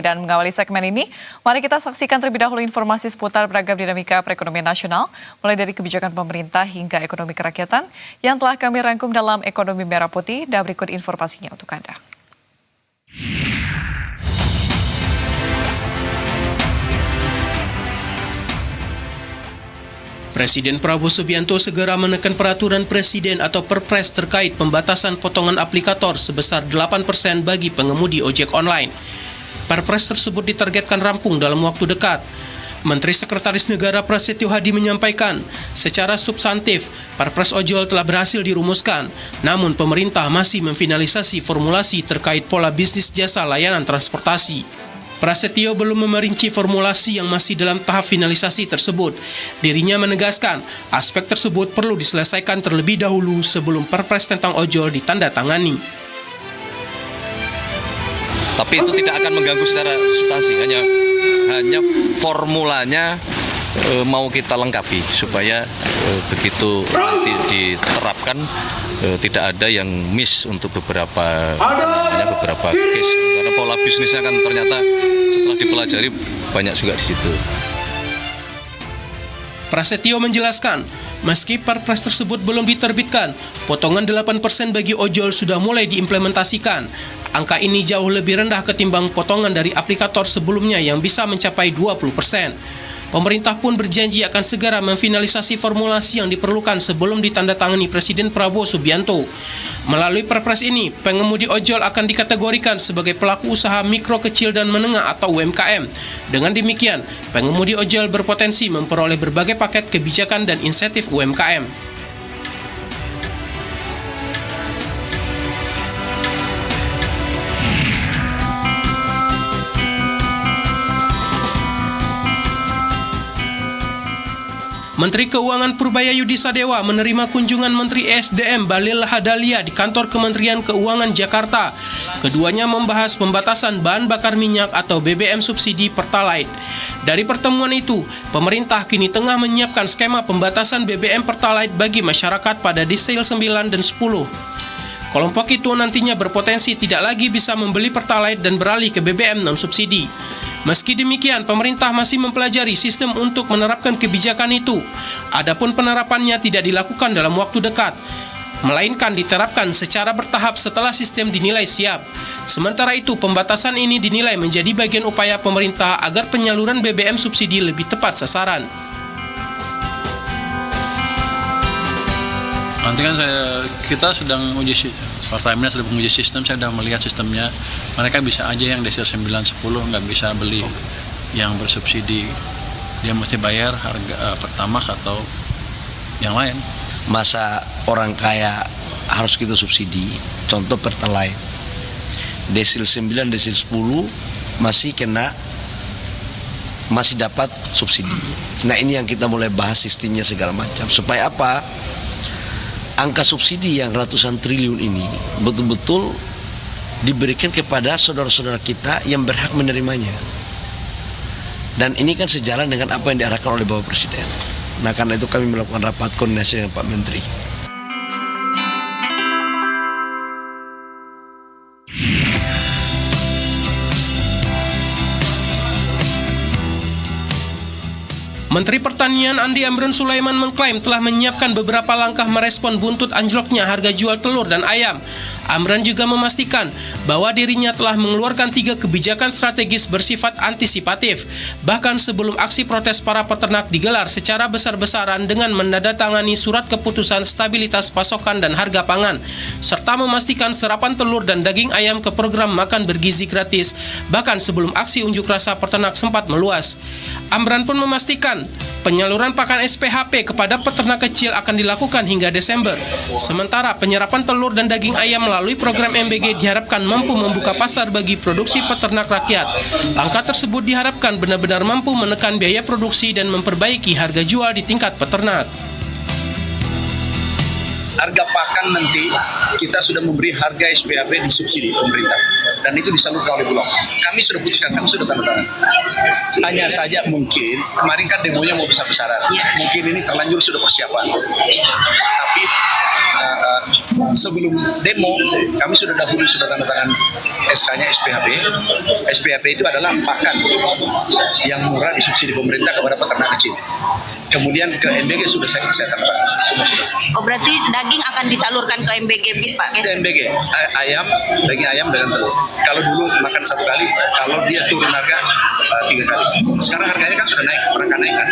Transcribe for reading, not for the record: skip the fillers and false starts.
Dan mengawali segmen ini, mari kita saksikan terlebih dahulu informasi seputar beragam dinamika perekonomian nasional, mulai dari kebijakan pemerintah hingga ekonomi kerakyatan yang telah kami rangkum dalam Ekonomi Merah Putih, dan berikut informasinya untuk Anda. Presiden Prabowo Subianto segera menekan peraturan presiden atau Perpres terkait pembatasan potongan aplikator sebesar 8% bagi pengemudi ojek online. Perpres tersebut ditargetkan rampung dalam waktu dekat. Menteri Sekretaris Negara Prasetyo Hadi menyampaikan, secara substantif, Perpres ojol telah berhasil dirumuskan, namun pemerintah masih memfinalisasi formulasi terkait pola bisnis jasa layanan transportasi. Prasetyo belum memerinci formulasi yang masih dalam tahap finalisasi tersebut. Dirinya menegaskan, aspek tersebut perlu diselesaikan terlebih dahulu sebelum Perpres tentang ojol ditandatangani. Tapi itu tidak akan mengganggu secara substansi, hanya formulanya mau kita lengkapi supaya begitu nanti diterapkan tidak ada yang miss untuk beberapa case, karena pola bisnisnya kan ternyata setelah dipelajari banyak juga di situ. Prasetyo menjelaskan, meski Perpres tersebut belum diterbitkan, potongan 8% bagi ojol sudah mulai diimplementasikan. Angka ini jauh lebih rendah ketimbang potongan dari aplikator sebelumnya yang bisa mencapai 20%. Pemerintah pun berjanji akan segera memfinalisasi formulasi yang diperlukan sebelum ditandatangani Presiden Prabowo Subianto. Melalui Perpres ini, pengemudi ojol akan dikategorikan sebagai pelaku usaha mikro, kecil, dan menengah atau UMKM. Dengan demikian, pengemudi ojol berpotensi memperoleh berbagai paket kebijakan dan insentif UMKM. Menteri Keuangan Purbayayudi Sadewa menerima kunjungan Menteri ESDM Bahlil Lahadalia di kantor Kementerian Keuangan Jakarta. Keduanya membahas pembatasan bahan bakar minyak atau BBM subsidi Pertalite. Dari pertemuan itu, pemerintah kini tengah menyiapkan skema pembatasan BBM Pertalite bagi masyarakat pada desil 9 dan 10. Kelompok itu nantinya berpotensi tidak lagi bisa membeli Pertalite dan beralih ke BBM non-subsidi. Meski demikian, pemerintah masih mempelajari sistem untuk menerapkan kebijakan itu. Adapun penerapannya tidak dilakukan dalam waktu dekat, melainkan diterapkan secara bertahap setelah sistem dinilai siap. Sementara itu, pembatasan ini dinilai menjadi bagian upaya pemerintah agar penyaluran BBM subsidi lebih tepat sasaran. Nanti kan kita sedang Pertamina sedang menguji sistem, saya sudah melihat sistemnya. Mereka bisa aja yang desil 9, 10 nggak bisa beli yang bersubsidi. Dia mesti bayar harga Pertamax atau yang lain. Masa orang kaya harus kita subsidi, contoh Pertalite. Desil 9, desil 10 masih dapat subsidi. Nah, ini yang kita mulai bahas sistemnya segala macam. Supaya apa? Angka subsidi yang ratusan triliun ini betul-betul diberikan kepada saudara-saudara kita yang berhak menerimanya. Dan ini kan sejalan dengan apa yang diarahkan oleh Bapak Presiden. Nah, karena itu kami melakukan rapat koordinasi dengan Pak Menteri. Menteri Pertanian Andi Amran Sulaiman mengklaim telah menyiapkan beberapa langkah merespon buntut anjloknya harga jual telur dan ayam. Amran juga memastikan bahwa dirinya telah mengeluarkan 3 kebijakan strategis bersifat antisipatif, bahkan sebelum aksi protes para peternak digelar secara besar-besaran dengan menandatangani surat keputusan stabilitas pasokan dan harga pangan, serta memastikan serapan telur dan daging ayam ke program makan bergizi gratis, bahkan sebelum aksi unjuk rasa peternak sempat meluas. Amran pun memastikan penyaluran pakan SPHP kepada peternak kecil akan dilakukan hingga Desember. Sementara penyerapan telur dan daging ayam melalui program MBG diharapkan mampu membuka pasar bagi produksi peternak rakyat. Langkah tersebut diharapkan benar-benar mampu menekan biaya produksi dan memperbaiki harga jual di tingkat peternak. Harga pakan nanti kita sudah memberi harga SPHP di subsidi pemerintah dan itu disalurkan oleh Bulog. Kami sudah putuskan, kami sudah tanda tangan. Hanya saja mungkin kemarin kan demonya mau besar-besaran. Mungkin ini terlanjur sudah persiapan. Tapi sebelum demo kami sudah tanda tangan SK-nya SPHP. SPHP itu adalah pakan yang murah disubsidi pemerintah kepada peternak kecil. Kemudian ke MBG sudah saya tanda tangan semua sudah. Oh, berarti daging akan disalurkan ke MBG begitu Pak? Ke MBG daging ayam dengan telur. Kalau dulu makan 1 kali, kalau dia turun harga 3 kali. Sekarang harganya kan sudah naik, mereka naik kan.